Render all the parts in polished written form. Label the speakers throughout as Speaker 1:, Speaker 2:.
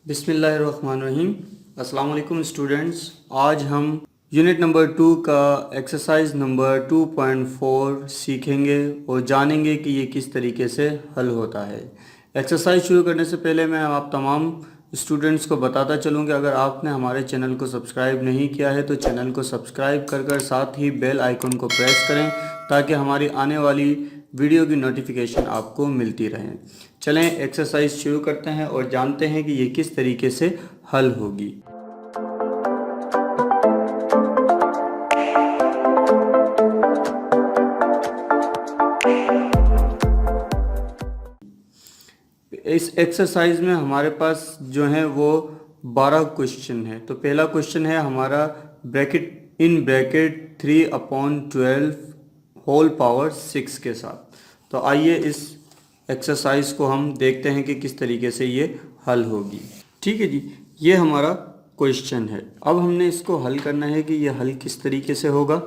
Speaker 1: बिस्मिल्लाहिर्रहमानिर्रहीम। अस्सलाम वालेकुम स्टूडेंट्स। आज हम यूनिट नंबर 2 का एक्सरसाइज नंबर 2.4 सीखेंगे और जानेंगे कि ये किस तरीके से हल होता है। एक्सरसाइज शुरू करने से पहले मैं आप तमाम स्टूडेंट्स को बताता चलूँ कि अगर आपने हमारे चैनल को सब्सक्राइब नहीं किया है तो चैनल को सब्सक्राइब कर साथ ही बेल आइकन को प्रेस करें ताकि हमारी आने वाली वीडियो की नोटिफिकेशन आपको मिलती रहे। चलें एक्सरसाइज शुरू करते हैं और जानते हैं कि ये किस तरीके से हल होगी। इस एक्सरसाइज में हमारे पास जो है वो 12 क्वेश्चन है। तो पहला क्वेश्चन है हमारा ब्रैकेट 3/12 होल पावर 6 के साथ। तो आइए इस एक्सरसाइज को हम देखते हैं कि किस तरीके से ये हल होगी। ठीक है जी, ये हमारा क्वेश्चन है। अब हमने इसको हल करना है कि ये हल किस तरीके से होगा।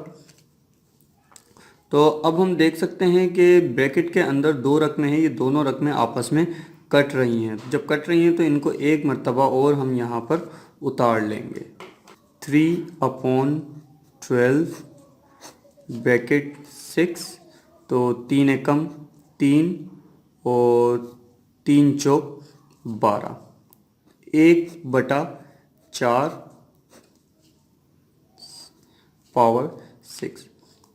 Speaker 1: तो अब हम देख सकते हैं कि ब्रैकेट के अंदर दो रकमें हैं, ये दोनों रकमें आपस में कट रही हैं। जब कट रही हैं तो इनको एक मर्तबा और हम यहाँ पर उतार लेंगे। 3/12 ब्रैकेट 6, तो 3 एकम 3 और 3 चौक 12, 1/4 पावर 6।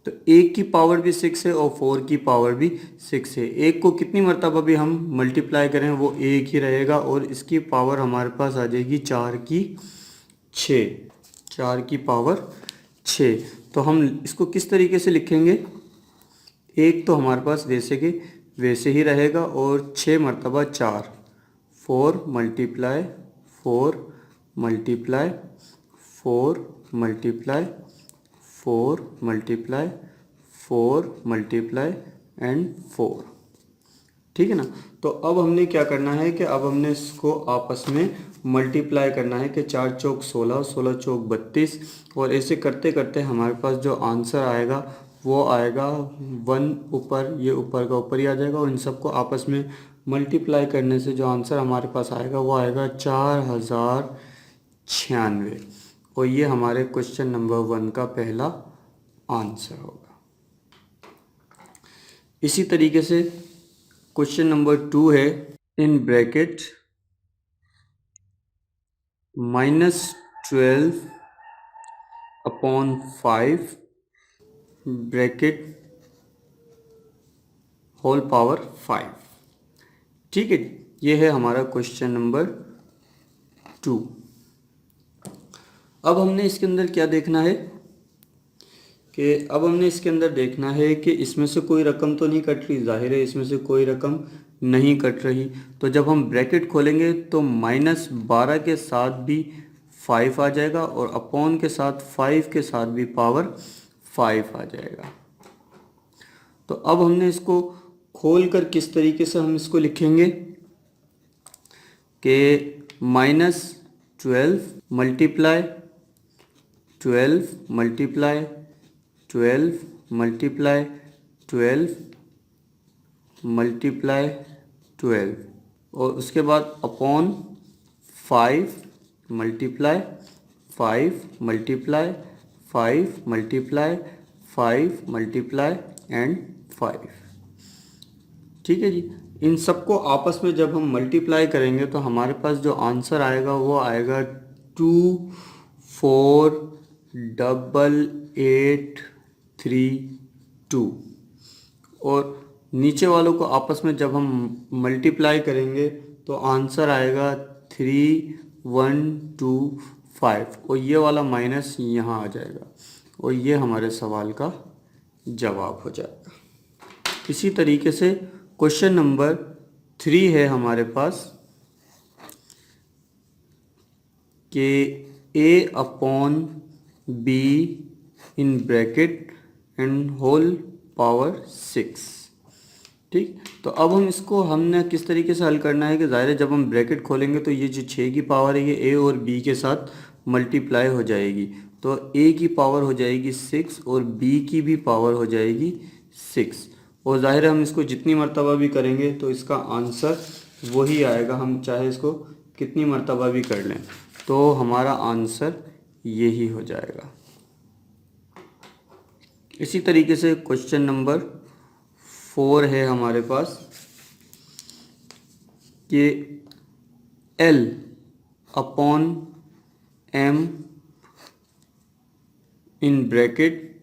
Speaker 1: तो 1 की पावर भी 6 है और 4 की पावर भी 6 है। 1 को कितनी मरतबा भी हम मल्टीप्लाई करें वो 1 ही रहेगा और इसकी पावर हमारे पास आ जाएगी 4 की 6, 4 की पावर 6। तो हम इसको किस तरीके से लिखेंगे। 1 तो हमारे पास वैसे के वैसे ही रहेगा और 6 मरतबा 4, 4 multiply 4 multiply 4 multiply 4 multiply 4 multiply and 4। ठीक है ना। तो अब हमने क्या करना है कि अब हमने इसको आपस में मल्टीप्लाई करना है कि 4 चौक 16, 16 चौक 32 और ऐसे करते करते हमारे पास जो आंसर आएगा वो आएगा 1 ऊपर, ये ऊपर का ऊपर ही आ जाएगा और इन सबको आपस में मल्टीप्लाई करने से जो आंसर हमारे पास आएगा वो आएगा 4096 और ये हमारे क्वेश्चन नंबर 1 का पहला आंसर होगा। इसी तरीके से क्वेश्चन नंबर 2 है in bracket -12/5 bracket whole power 5। ठीक है, ये है हमारा क्वेश्चन नंबर 2। अब हमने इसके अंदर क्या देखना है कि अब हमने इसके अंदर देखना है कि इसमें से कोई रकम तो नहीं कट रही। जाहिर है इसमें से कोई रकम नहीं कट रही। तो जब हम ब्रैकेट खोलेंगे तो -12 के साथ भी 5 आ जाएगा और अपॉन के साथ 5 के साथ भी पावर 5 आ जाएगा। तो अब हमने इसको खोल कर किस तरीके से हम इसको लिखेंगे कि -12 मल्टीप्लाई 12 मल्टीप्लाई 12 मल्टीप्लाई 12 मल्टीप्लाई 12 और उसके बाद upon 5 multiply 5 multiply 5 multiply 5 multiply and 5। ठीक है जी, इन सबको आपस में जब हम मल्टीप्लाई करेंगे तो हमारे पास जो आंसर आएगा वो आएगा 248832 और नीचे वालों को आपस में जब हम मल्टीप्लाई करेंगे तो आंसर आएगा 3125 और ये वाला माइनस यहाँ आ जाएगा और ये हमारे सवाल का जवाब हो जाएगा। इसी तरीके से क्वेश्चन नंबर 3 है हमारे पास कि A/B in bracket and whole power 6। ठीक, तो अब हम इसको हमने किस तरीके से हल करना है कि ज़ाहिर है जब हम ब्रैकेट खोलेंगे तो ये जो 6 की पावर है ये A और B के साथ मल्टीप्लाई हो जाएगी। तो A की पावर हो जाएगी 6 और B की भी पावर हो जाएगी 6 और ज़ाहिर है हम इसको जितनी मर्तबा भी करेंगे तो इसका आंसर वही आएगा। हम चाहे इसको कितनी मर्तबा भी कर लें तो हमारा आंसर यही हो जाएगा। इसी तरीके से क्वेश्चन नंबर 4 है हमारे पास कि L upon M in bracket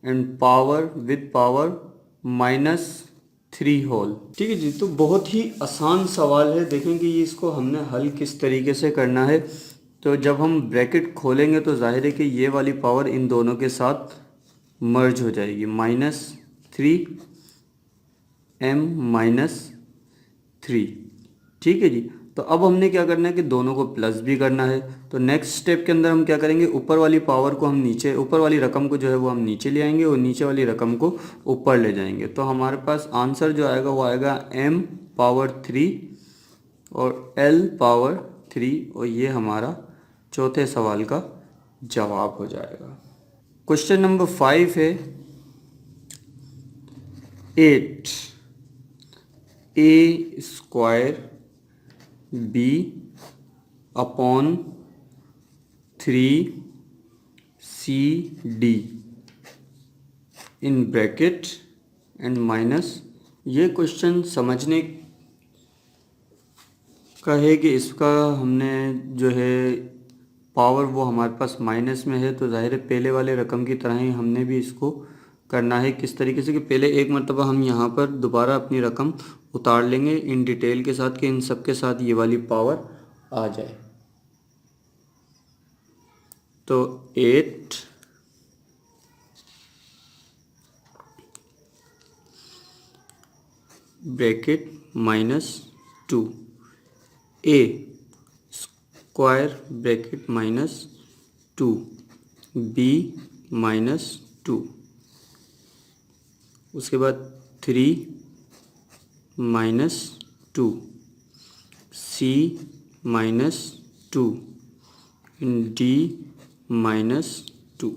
Speaker 1: and power with power -3 whole. ठीक है जी, तो बहुत ही आसान सवाल है। देखें कि इसको हमने हल किस तरीके से करना है। तो जब हम ब्रैकेट खोलेंगे तो जाहिर है कि ये वाली पावर इन दोनों के साथ मर्ज हो जाएगी, -3m-3। ठीक है जी, तो अब हमने क्या करना है कि दोनों को प्लस भी करना है। तो नेक्स्ट स्टेप के अंदर हम क्या करेंगे, ऊपर वाली पावर को हम नीचे, ऊपर वाली रकम को जो है वो हम नीचे ले आएंगे और नीचे वाली रकम को ऊपर ले जाएंगे। तो हमारे पास आंसर जो आएगा वो आएगा m पावर 3 और l पावर 3, और ये हमारा चौथे सवाल का जवाब हो जाएगा। क्वेश्चन नंबर 5 है 8 a square b upon 3cd in bracket and minus. ये क्वेश्चन समझने का है कि इसका हमने जो है पावर वो हमारे पास माइनस में है, तो जाहिर है पहले वाले रकम की तरह ही हमने भी इसको करना है। किस तरीके से कि पहले एक मरतबा हम यहाँ पर दोबारा अपनी रकम उतार लेंगे इन डिटेल के साथ कि इन सब के साथ ये वाली पावर आ जाए। तो 8 bracket -2 a square bracket -2 b -2, उसके बाद 3 -2 c -2 d -2।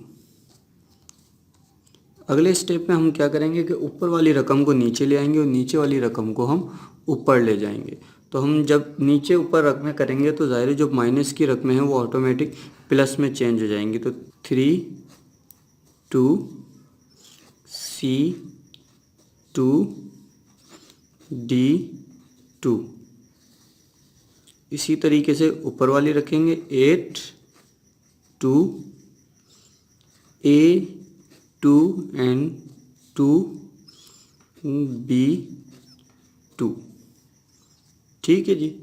Speaker 1: अगले स्टेप में हम क्या करेंगे कि ऊपर वाली रकम को नीचे ले आएंगे और नीचे वाली रकम को हम ऊपर ले जाएंगे। तो हम जब नीचे ऊपर रकमें करेंगे तो ज़ाहिर है जो माइनस की रकमें हैं वो ऑटोमेटिक प्लस में चेंज हो जाएंगी। तो 3 2 c 2 d 2। इसी तरीके से ऊपर वाली रखेंगे 8 2 a 2 एंड 2 b 2। ठीक है जी,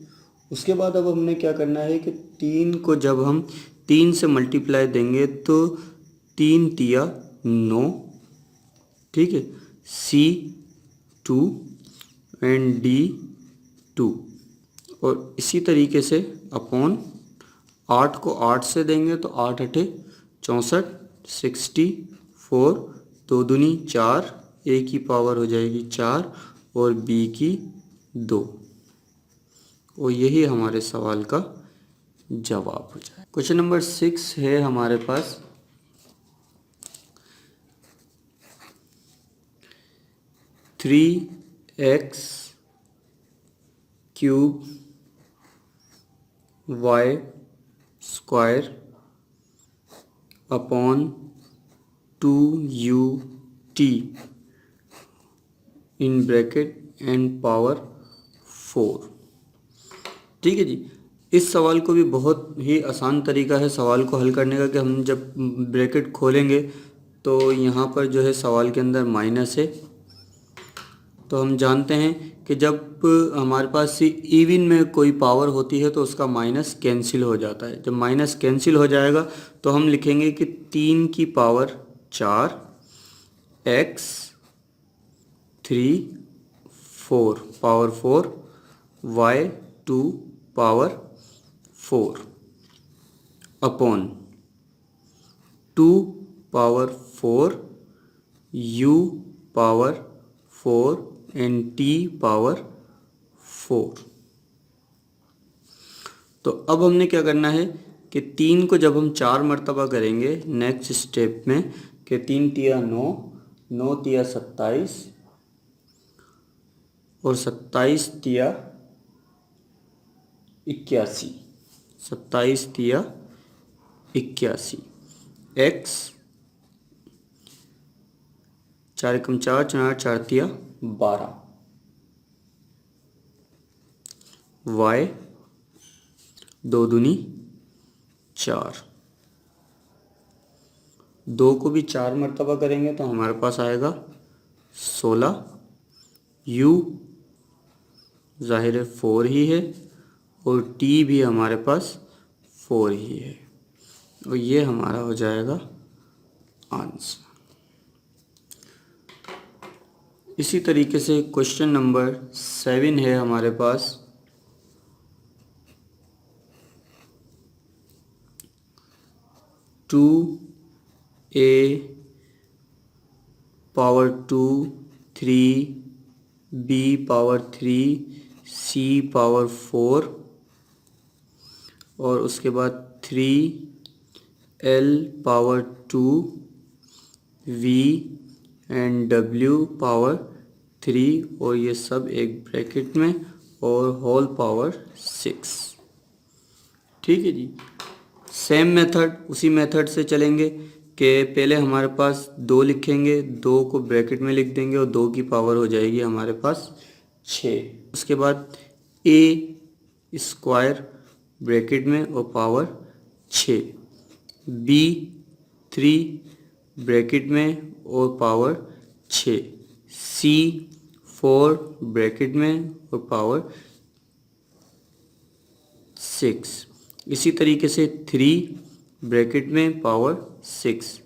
Speaker 1: उसके बाद अब हमने क्या करना है कि 3 को जब हम 3 से मल्टीप्लाई देंगे तो 3 तिया 9। ठीक है, c 2 एंड d 2, और इसी तरीके से अपॉन 8 को 8 से देंगे तो 8 अठे 64 64, 2 दूनी 4, a की पावर हो जाएगी 4 और b की 2, और यही हमारे सवाल का जवाब हो जाए। क्वेश्चन नंबर 6 है हमारे पास 3x cube y square upon 2ut in bracket and power 4। ठीक है जी, इस सवाल को भी बहुत ही आसान तरीका है सवाल को हल करने का कि हम जब ब्रैकेट खोलेंगे तो यहाँ पर जो है सवाल के अंदर माइनस है। तो हम जानते हैं कि जब हमारे पास इवन में कोई पावर होती है तो उसका माइनस कैंसिल हो जाता है। जब माइनस कैंसिल हो जाएगा तो हम लिखेंगे कि 3 की power 4 x 3 4 power 4 y 2 power 4 upon 2 power 4 u power 4 and t power 4। तो अब हमने क्या करना है कि 3 को जब हम 4 मरतबा करेंगे नेक्स्ट स्टेप में कि 3 तिया 9, 9 तिया 27 और 27 तिया 81, 27 तिया 81, x 4 एकम 4, 4 4 तिया 12, y 2 दूनी 4, 2 को भी 4 मरतबा करेंगे तो हमारे पास आएगा 16, u ज़ाहिर है 4 ही है और t भी हमारे पास 4 ही है और ये हमारा हो जाएगा आंसर। इसी तरीके से क्वेश्चन नंबर 7 है हमारे पास। 2a power 2, 3b power 3, c power 4 और उसके बाद 3l power 2, v and w power 3 और ये सब एक ब्रैकेट में और होल पावर 6। ठीक है जी। सेम मेथड, उसी मेथड से चलेंगे कि पहले हमारे पास 2 लिखेंगे, 2 को ब्रैकेट में लिख देंगे और 2 की पावर हो जाएगी हमारे पास 6। उसके बाद a स्क्वायर ब्रैकेट में और पावर 6, b 3 ब्रैकेट में और पावर 6, c 4 ब्रैकेट में और पावर 6। इसी तरीके से 3 ब्रैकेट में पावर 6,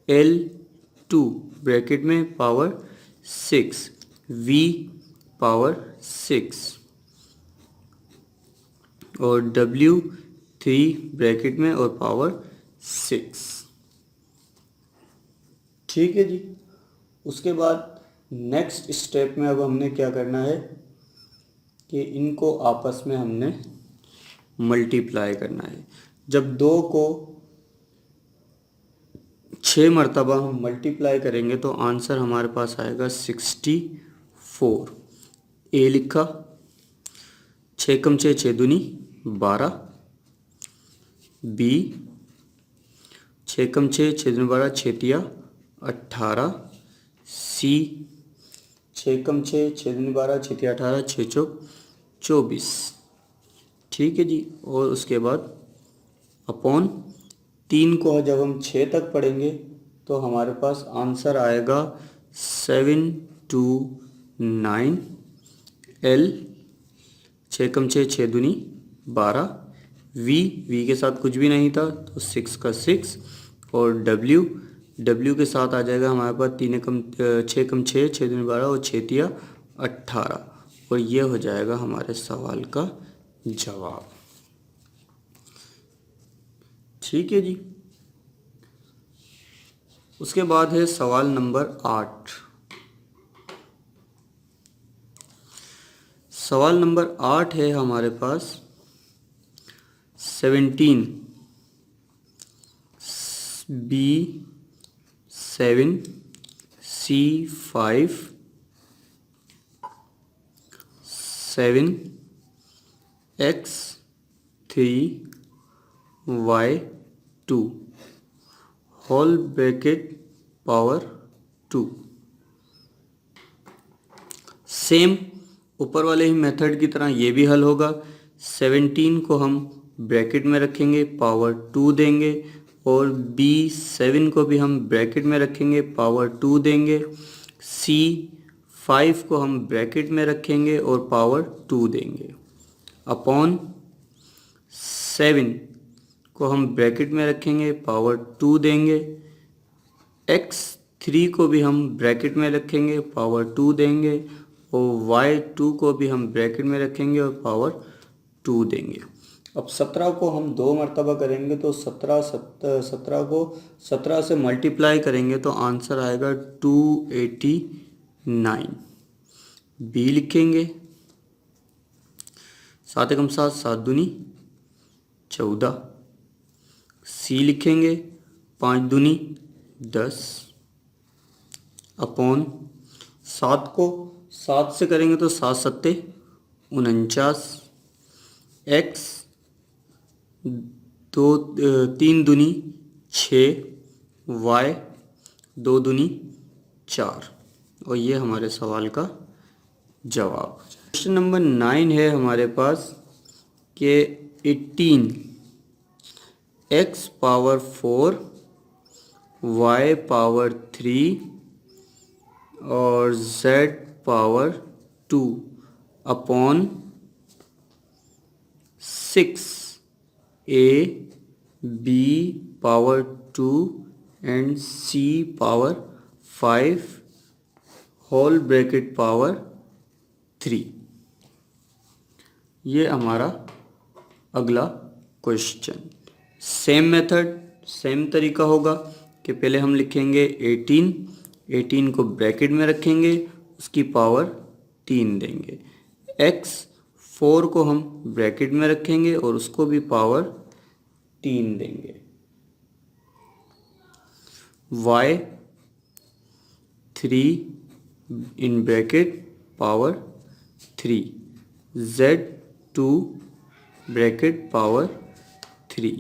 Speaker 1: l 2 ब्रैकेट में पावर 6, v पावर 6 और w 3 ब्रैकेट में और पावर 6। ठीक है जी। उसके बाद नेक्स्ट स्टेप में अब हमने क्या करना है कि इनको आपस में हमने मल्टीप्लाई करना है। जब 2 को 6 मरतबा हम मल्टीप्लाई करेंगे तो आंसर हमारे पास आएगा 64। ए लिखा, 6 कम 6 6 दूनी 12, बी 6 कम 6 6 दूनी 12 6 तिया 18, सी 6 कम 6 6 दूनी 12 6 तिया 18 6 चौक 24। ठीक है जी। और उसके बाद अपॉन 3 को जब हम 6 तक पढ़ेंगे तो हमारे पास आंसर आएगा 729, एल 6 कम 6 6 दूनी 12, वी के साथ कुछ भी नहीं था तो 6 का 6 और डब्ल्यू के साथ आ जाएगा हमारे पास 3 कम 6 कम 6 6 दूनी 12 और 6 तिया 18 और ये हो जाएगा हमारे सवाल का जवाब। ठीक है जी। उसके बाद है सवाल नंबर 8। सवाल नंबर 8 है हमारे पास 17 B 7 C 5 7 x 3 y 2 whole bracket power 2। Same ऊपर वाले ही मेथड की तरह ये भी हल होगा। 17 को हम ब्रैकेट में रखेंगे, पावर 2 देंगे और B7 को भी हम ब्रैकेट में रखेंगे, पावर 2 देंगे। C5 को हम ब्रैकेट में रखेंगे और पावर 2 देंगे। अपॉन 7 को हम ब्रैकेट में रखेंगे, पावर 2 देंगे। x3 को भी हम ब्रैकेट में रखेंगे, पावर 2 देंगे और y2 को भी हम ब्रैकेट में रखेंगे और पावर 2 देंगे। अब 17 को हम 2 मरतबा करेंगे तो 17 को 17 से मल्टीप्लाई करेंगे तो आंसर आएगा 289। बी लिखेंगे, 7 एकम 7 7 दूनी 14। सी लिखेंगे, 5 दूनी 10 अपॉन 7 को 7 से करेंगे तो 7 सत्ते 49। x 3 दूनी 6, y 2 दूनी 4, और ये हमारे सवाल का जवाब। क्वेश्चन नंबर 9 है हमारे पास कि 18 x पावर 4 y पावर 3 और z power 2 upon 6 a b power 2 and c power 5 whole bracket power 3। ये हमारा अगला क्वेश्चन। सेम मेथड, सेम तरीका होगा कि पहले हम लिखेंगे 18 को ब्रैकेट में रखेंगे, उसकी पावर 3 देंगे। x 4 को हम ब्रैकेट में रखेंगे और उसको भी पावर 3 देंगे। y 3 in bracket power 3, z 2 bracket power 3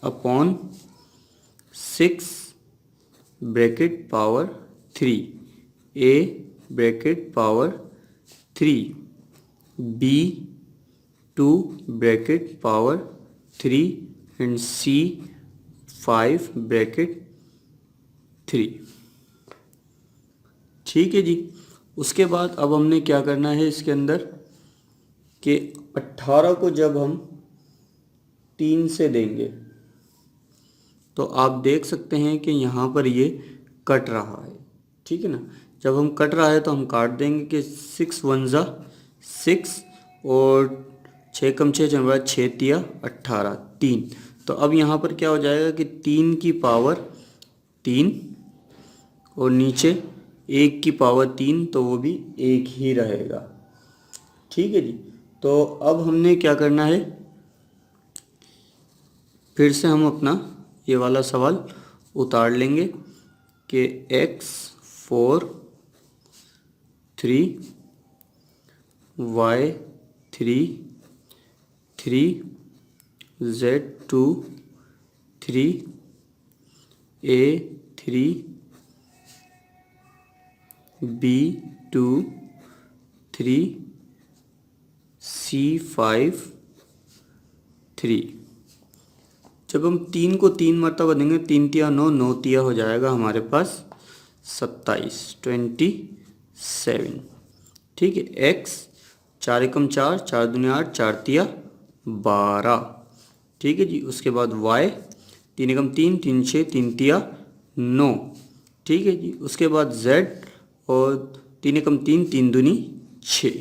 Speaker 1: upon 6 bracket power 3, a bracket power 3, b 2 bracket power 3 and c 5 bracket 3। ठीक है जी। उसके बाद अब हमने क्या करना है इसके अंदर कि 18 को जब हम 3 से देंगे तो आप देख सकते हैं कि यहाँ पर ये कट रहा है। ठीक है ना, जब हम कट रहा है तो हम काट देंगे कि 6 1 जा 6 और 6 कम 6 जमा 6 तिया 18 3। तो अब यहाँ पर क्या हो जाएगा कि 3 की पावर 3 और नीचे 1 की पावर 3, तो वो भी 1 ही रहेगा। ठीक है जी। तो अब हमने क्या करना है, फिर से हम अपना ये वाला सवाल उतार लेंगे कि x 4 3 y 3 3 z 2 3 a 3 b 2 3 c 5 3। जब हम 3 को 3 मरतबा देंगे, 3 तिया 9, 9 तिया हो जाएगा हमारे पास 27 27। ठीक है। x 4 एकम 4 4 दूनी 8 4 तिया 12। ठीक है जी। उसके बाद y 3 एकम 3 3 6 3 तिया 9। ठीक है जी। उसके बाद z और 3 एकम 3 3 दूनी 6।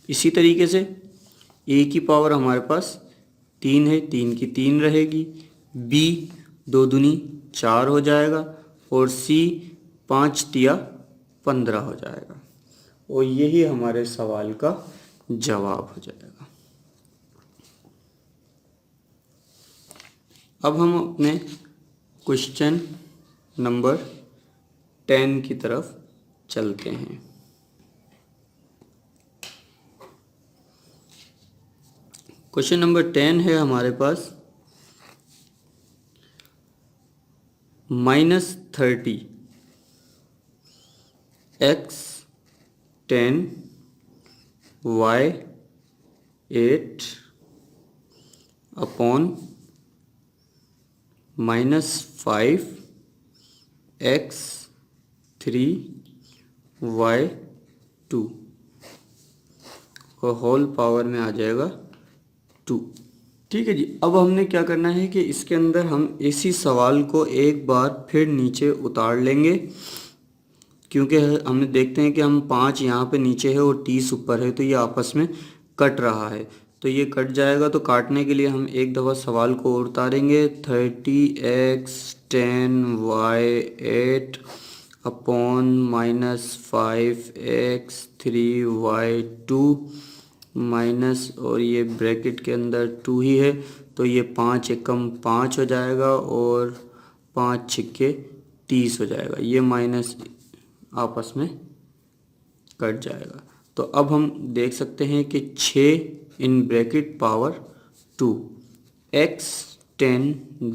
Speaker 1: इसी तरीके से a की पावर हमारे पास 3 है, 3 की 3 रहेगी, b 2 दूनी 4 हो जाएगा और c 5 तिया 15 हो जाएगा, और यही हमारे सवाल का जवाब हो जाएगा। अब हम अपने क्वेश्चन नंबर 10 की तरफ चलते हैं। क्वेश्चन नंबर 10 है हमारे पास -30 x 10 y 8 upon -5 x 3 y 2 को होल पावर में आ जाएगा 2। ठीक है जी। अब हमने क्या करना है कि इसके अंदर हम इसी सवाल को एक बार फिर नीचे उतार लेंगे, क्योंकि हमने देखते हैं कि हम 5 यहाँ पे नीचे है और 30 ऊपर है, तो ये आपस में कट रहा है, तो ये कट जाएगा। तो काटने के लिए हम एक दफ़ा सवाल को और उतारेंगे। 30x 10y 8 upon -5x 3y 2 minus, और ये ब्रैकेट के अंदर 2 ही है, तो ये 5 एकम 5 हो जाएगा और 5 छिक्के 30 हो जाएगा। ये माइनस आपस में कट जाएगा। तो अब हम देख सकते हैं कि 6 in bracket power 2 x 10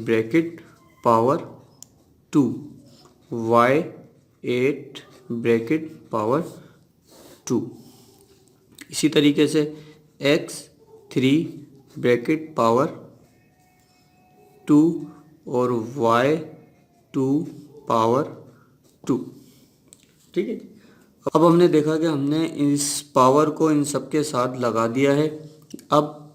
Speaker 1: bracket power 2 y 8 bracket power 2। इसी तरीके से x 3 ब्रैकेट पावर 2 और y 2 पावर 2। ठीक है। अब हमने देखा कि हमने इस पावर को इन सब के साथ लगा दिया है। अब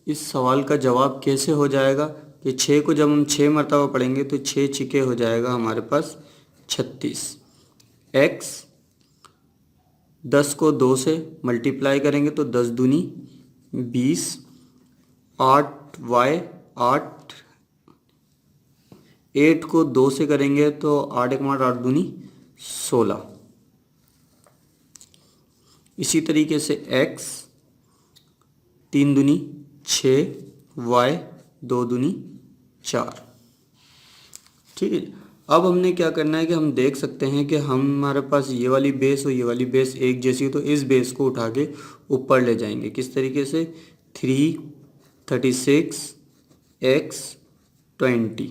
Speaker 1: इस सवाल का जवाब कैसे हो जाएगा कि 6 को जब हम 6 मरतबा पढ़ेंगे तो 6 छिके हो जाएगा हमारे पास 36। x 10 को 2 से मल्टीप्लाई करेंगे तो 10 दूनी 20। 8 y 8 को 2 से करेंगे तो 8 एक 8 दूनी 16। इसी तरीके से x 3 दूनी 6 y 2 दूनी 4। ठीक है। अब हमने क्या करना है कि हम देख सकते हैं कि हमारे पास ये वाली बेस और ये वाली बेस एक जैसी हो, तो इस बेस को उठा के ऊपर ले जाएंगे। किस तरीके से 3 36 x 20,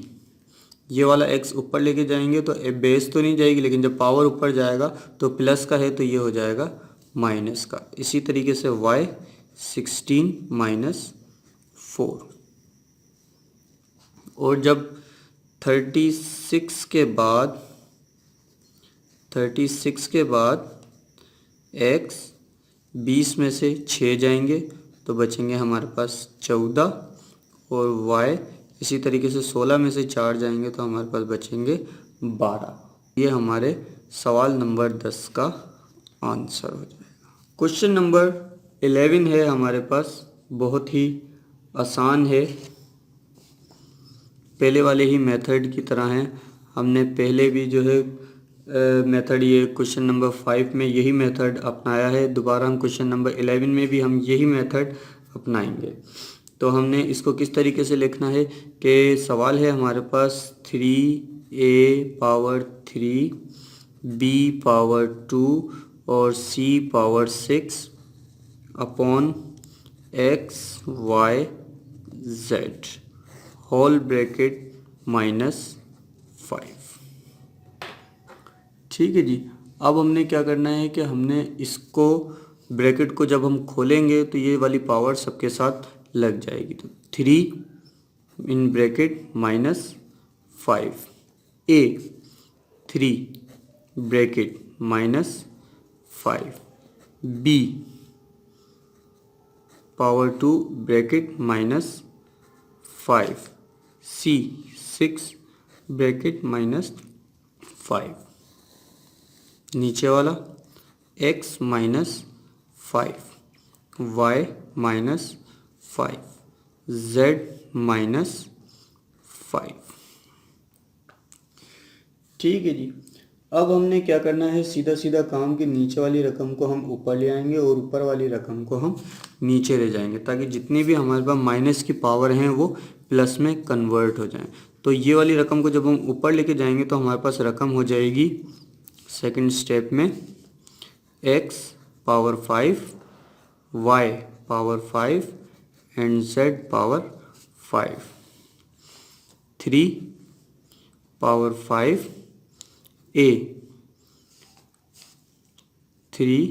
Speaker 1: ये वाला x ऊपर लेके जाएंगे तो बेस तो नहीं जाएगी, लेकिन जब पावर ऊपर जाएगा तो प्लस का है तो ये हो जाएगा माइनस का। इसी तरीके से y 16 माइनस 4। और जब 36 के बाद x 20 में से 6 जाएंगे तो बचेंगे हमारे पास 14, और y इसी तरीके से 16 में से 4 जाएंगे तो हमारे पास बचेंगे 12। ये हमारे सवाल नंबर 10 का आंसर हो जाएगा। क्वेश्चन नंबर 11 है हमारे पास, बहुत ही आसान है, पहले वाले ही मेथड की तरह है। हमने पहले भी जो है मेथड, ये क्वेश्चन नंबर 5 में यही मेथड अपनाया है। दोबारा हम क्वेश्चन नंबर 11 में भी हम यही मेथड अपनाएंगे। तो हमने इसको किस तरीके से लिखना है कि सवाल है हमारे पास 3a पावर 3 b पावर 2 और c power 6 upon x y z whole bracket -5। ठीक है जी। अब हमने क्या करना है कि हमने इसको ब्रैकेट को जब हम खोलेंगे तो ये वाली पावर सबके साथ लग जाएगी। तो 3 in bracket -5 a 3 bracket -5 b power 2 bracket -5 c 6 bracket -5। नीचे वाला x -5 y -5 z -5। ठीक है जी। अब हमने क्या करना है, सीधा सीधा काम कि नीचे वाली रकम को हम ऊपर ले आएंगे और ऊपर वाली रकम को हम नीचे ले जाएंगे, ताकि जितनी भी हमारे पास माइनस की पावर हैं वो प्लस में कन्वर्ट हो जाएं। तो ये वाली रकम को जब हम ऊपर लेके जाएंगे तो हमारे पास रकम हो जाएगी सेकंड स्टेप में x power 5 y power 5 and z power 5 3 power 5 a 3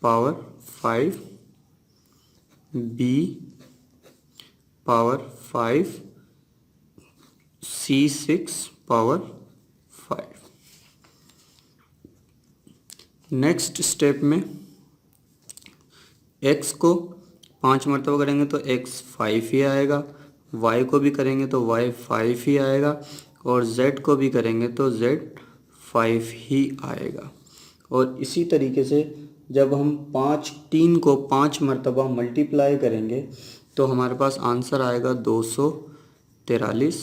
Speaker 1: power 5 b power 5 c 6 power 5। Next step में x को 5 मरतबा करेंगे तो x 5 ही आएगा, y को भी करेंगे तो y 5 ही आएगा, और z को भी करेंगे तो z 5 ही आएगा। और इसी तरीके से जब हम 3 को 5 मरतबा मल्टीप्लाई करेंगे तो हमारे पास आंसर आएगा 243।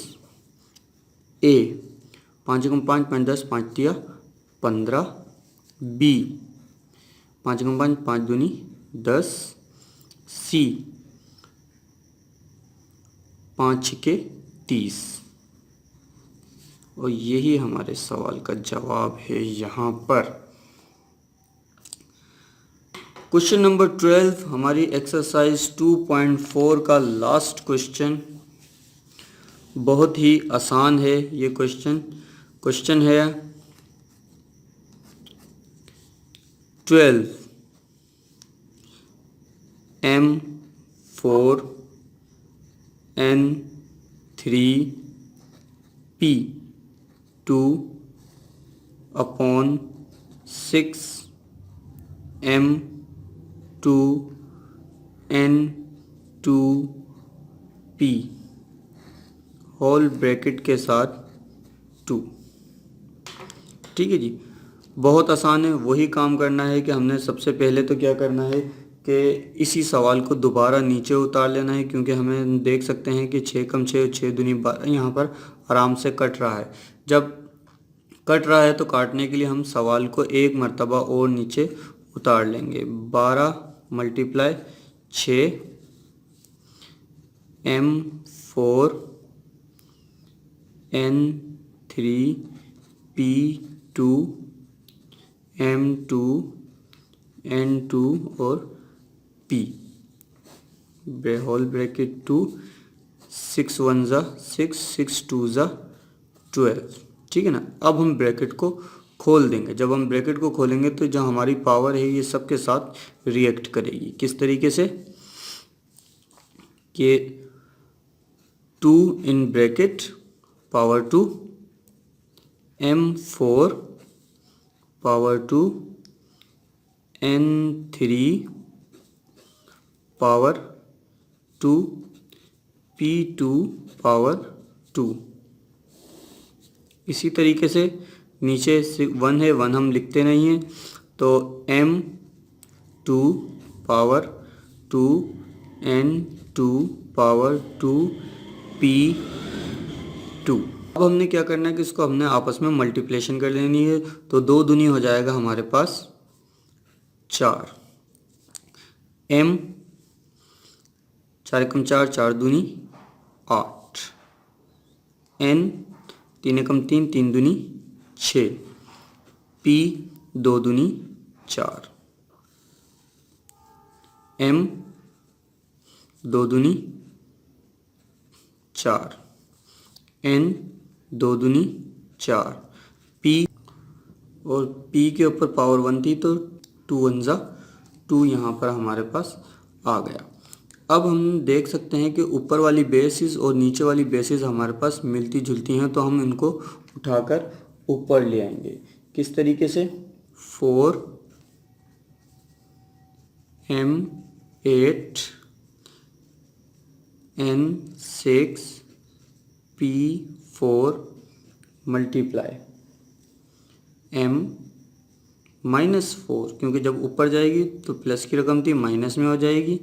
Speaker 1: a 5 गुम 5 5 10 5 तिया 15 b 5 गुम 5 5 दूनी 10 c 5 छिके 30। और यही हमारे सवाल का जवाब है यहाँ पर। क्वेश्चन नंबर 12 हमारी एक्सरसाइज 2.4 का लास्ट क्वेश्चन, बहुत ही आसान है ये क्वेश्चन है 12 M4 N3 P2 upon 6 M2 N2 P whole bracket के साथ 2। ठीक है जी, बहुत आसान है। वही काम करना है कि हमने सबसे पहले तो क्या करना है कि इसी सवाल को दोबारा नीचे उतार लेना है, क्योंकि हमें देख सकते हैं कि 6 कम 6 6 दूनी 12 यहाँ पर आराम से कट रहा है। जब कट रहा है तो काटने के लिए हम सवाल को एक मर्तबा और नीचे उतार लेंगे। 12 × 6 M4 N3 P2 M2 N2 और P होल ब्रैकेट 2 6 1 ज़ा 6 6 2 ज़ा 12। ठीक है ना। अब हम ब्रैकेट को खोल देंगे। जब हम ब्रैकेट को खोलेंगे तो जो हमारी पावर है ये सब के साथ रिएक्ट करेगी। किस तरीके से कि 2 in bracket power 2 M4 power 2 N3 power 2 P2 power 2। इसी तरीके से नीचे 1 है, 1 हम लिखते नहीं हैं, तो M2 power 2 N2 power 2 P2। अब हमने क्या करना है कि इसको हमने आपस में मल्टीप्लिकेशन कर लेनी है, तो 2 दूनी हो जाएगा हमारे पास 4। M 4 × 4 4 दूनी 8। N 3 × 3 3 दूनी 6। P 2 दूनी 4। M 2 दूनी 4। N 2 दूनी 4। P और P के ऊपर पावर 1 थी तो 2 1 ज़ा 2 यहाँ पर हमारे पास आ गया। अब हम देख सकते हैं कि ऊपर वाली बेसिस और नीचे वाली बेसिस हमारे पास मिलती जुलती हैं, तो हम इनको उठाकर ऊपर ले आएंगे। किस तरीके से 4 M8 N6 P4 multiply M -4, क्योंकि जब ऊपर जाएगी तो प्लस की रकम थी माइनस में हो जाएगी,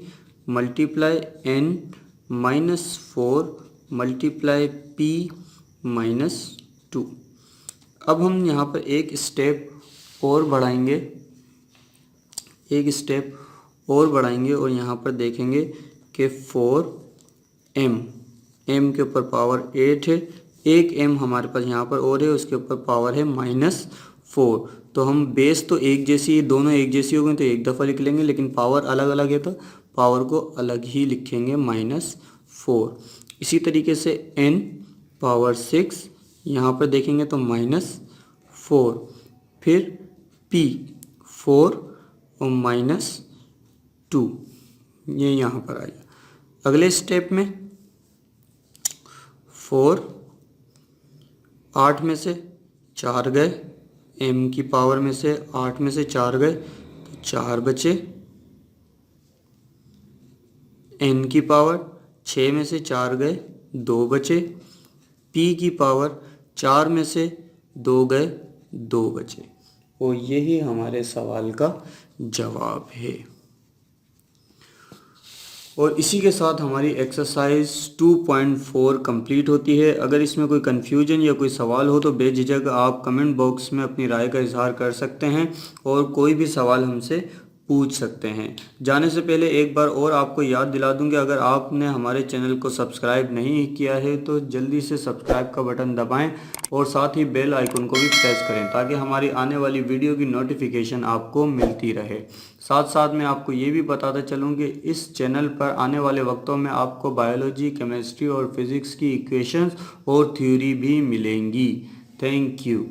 Speaker 1: मल्टीप्लाई N -4 मल्टीप्लाई P -2। अब हम यहाँ पर एक स्टेप और बढ़ाएंगे, और यहाँ पर देखेंगे कि 4M M के ऊपर पावर 8 है, एक M हमारे पास यहाँ पर और है, उसके ऊपर पावर है -4। तो हम बेस तो एक जैसी, दोनों एक जैसी हो गई तो एक दफ़ा लिख लेंगे, लेकिन पावर अलग अलग है तो पावर को अलग ही लिखेंगे -4। इसी तरीके से N पावर 6 यहाँ पर देखेंगे तो -4, फिर P 4 और -2 ये यहाँ पर आएगा। अगले स्टेप में 4 8 में से 4 गए, M की पावर में से 8 में से 4 गए तो 4 बचे। N की पावर 6 में से 4 गए 2 बचे। P की पावर 4 में से 2 गए 2 बचे। और यही हमारे सवाल का जवाब है। और इसी के साथ हमारी एक्सरसाइज 2.4 कंप्लीट होती है। अगर इसमें कोई कन्फ्यूजन या कोई सवाल हो तो बेझिझक आप कमेंट बॉक्स में अपनी राय का इजहार कर सकते हैं और कोई भी सवाल हमसे पूछ सकते हैं। जाने से पहले एक बार और आपको याद दिला दूं कि अगर आपने हमारे चैनल को सब्सक्राइब नहीं किया है तो जल्दी से सब्सक्राइब का बटन दबाएं और साथ ही बेल आइकन को भी प्रेस करें ताकि हमारी आने वाली वीडियो की नोटिफिकेशन आपको मिलती रहे। साथ साथ मैं आपको ये भी बताता चलूँ कि इस चैनल पर आने वाले वक्तों में आपको बायोलॉजी, केमिस्ट्री और फिज़िक्स की इक्वेशंस और थ्योरी भी मिलेंगी। Thank you.